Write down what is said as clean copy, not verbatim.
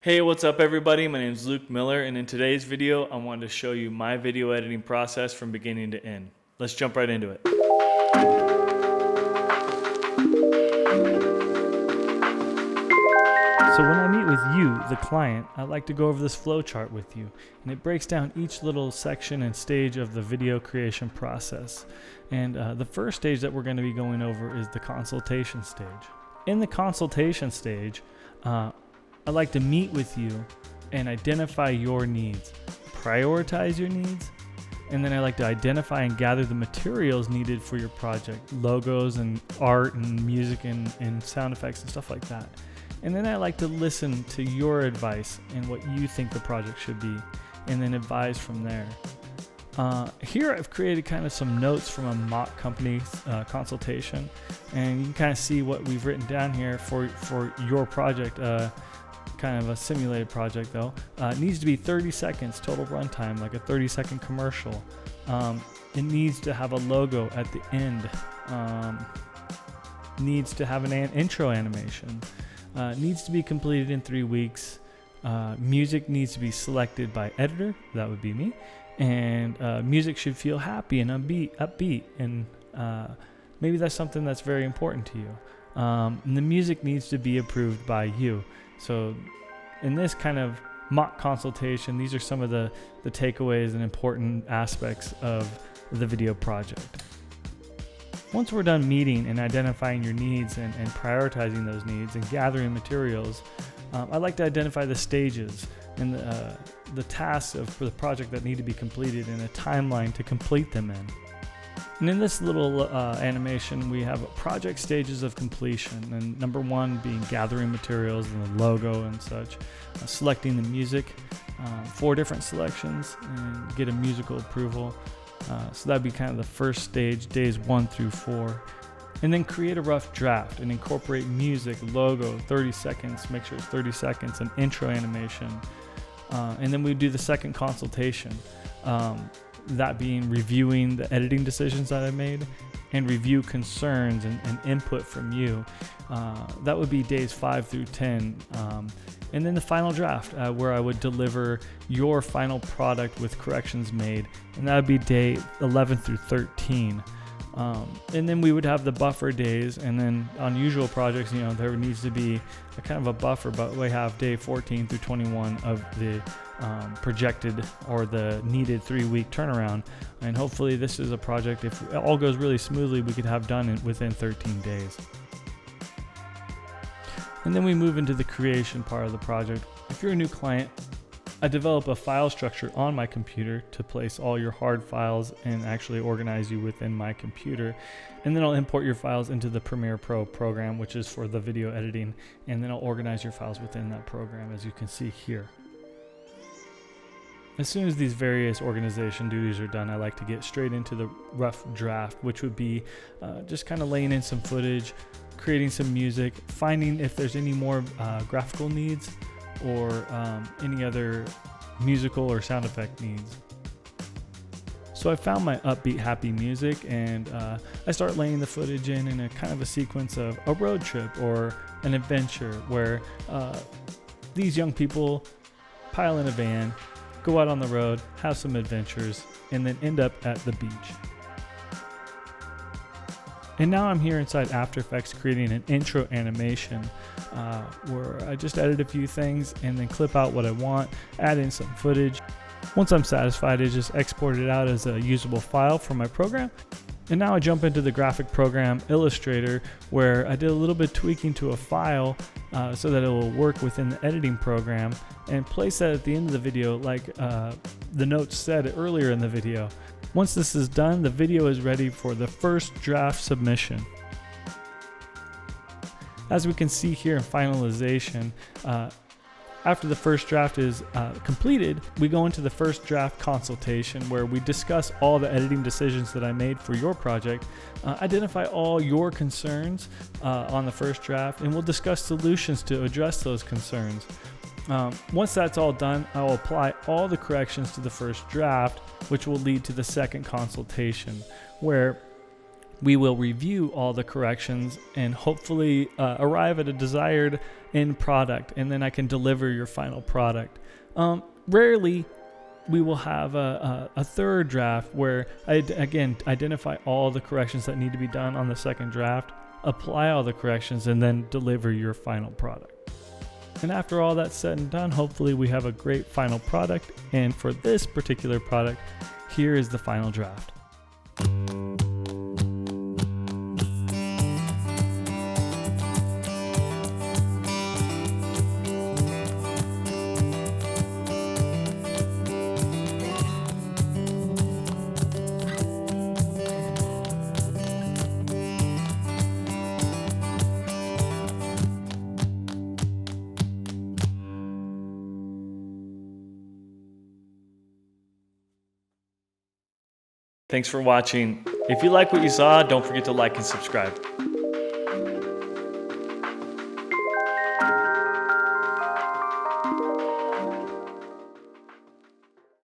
Hey, what's up everybody? My name is Luke Miller, and in today's video, I wanted to show you my video editing process from beginning to end. Let's jump right into it. So when I meet with you, the client, I like to go over this flow chart with you, and it breaks down each little section and stage of the video creation process. And the first stage that we're going to be going over is the consultation stage. In the consultation stage, I like to meet with you and identify your needs, prioritize your needs, and then I like to identify and gather the materials needed for your project, logos and art and music and sound effects and stuff like that. And then I like to listen to your advice and what you think the project should be, and then advise from there. Here I've created kind of some notes from a mock company consultation, and you can kind of see what we've written down here for your project. Kind of a simulated project though. It needs to be 30 seconds total runtime, like a 30-second commercial. It needs to have a logo at the end. Needs to have an intro animation. Needs to be completed in 3 weeks. Music needs to be selected by editor, that would be me. And music should feel happy and upbeat, and maybe that's something that's very important to you. And the music needs to be approved by you. So in this kind of mock consultation, these are some of the takeaways and important aspects of the video project. Once we're done meeting and identifying your needs and prioritizing those needs and gathering materials, I like to identify the stages and the tasks for the project that need to be completed and a timeline to complete them in. And in this little animation, we have project stages of completion. And number 1 being gathering materials and the logo and such, selecting the music, 4 different selections, and get a musical approval. So that'd be kind of the first stage, days 1 through 4. And then create a rough draft and incorporate music, logo, 30 seconds, make sure it's 30 seconds, and intro animation. And then we do the second consultation. That being reviewing the editing decisions that I made and review concerns and input from you. That would be days 5 through 10. And then the final draft, where I would deliver your final product with corrections made, and that would be day 11 through 13. And then we would have the buffer days, and then on usual projects, there needs to be a kind of a buffer, but we have day 14 through 21 of the projected or the needed 3-week turnaround. And hopefully this is a project, if it all goes really smoothly, we could have done within 13 days. And then we move into the creation part of the project. If you're a new client, I develop a file structure on my computer to place all your hard files and actually organize you within my computer. And then I'll import your files into the Premiere Pro program, which is for the video editing. And then I'll organize your files within that program, as you can see here. As soon as these various organization duties are done, I like to get straight into the rough draft, which would be just kind of laying in some footage, creating some music, finding if there's any more graphical needs, or any other musical or sound effect needs. So I found my upbeat, happy music, and I start laying the footage in a kind of a sequence of a road trip or an adventure where these young people pile in a van, go out on the road, have some adventures, and then end up at the beach. And now I'm here inside After Effects creating an intro animation where I just edit a few things and then clip out what I want, add in some footage. Once I'm satisfied, I just export it out as a usable file from my program. And now I jump into the graphic program Illustrator, where I did a little bit of tweaking to a file so that it will work within the editing program, and place that at the end of the video like the notes said earlier in the video. Once this is done, the video is ready for the first draft submission. As we can see here in finalization, after the first draft is completed, we go into the first draft consultation, where we discuss all the editing decisions that I made for your project, identify all your concerns on the first draft, and we'll discuss solutions to address those concerns. Once that's all done, I will apply all the corrections to the first draft, which will lead to the second consultation, where we will review all the corrections and hopefully arrive at a desired end product, and then I can deliver your final product. Rarely we will have a third draft where I, again, identify all the corrections that need to be done on the second draft, apply all the corrections, and then deliver your final product. And after all that's said and done, hopefully we have a great final product. And for this particular product, here is the final draft. Thanks for watching. If you like what you saw, don't forget to like and subscribe.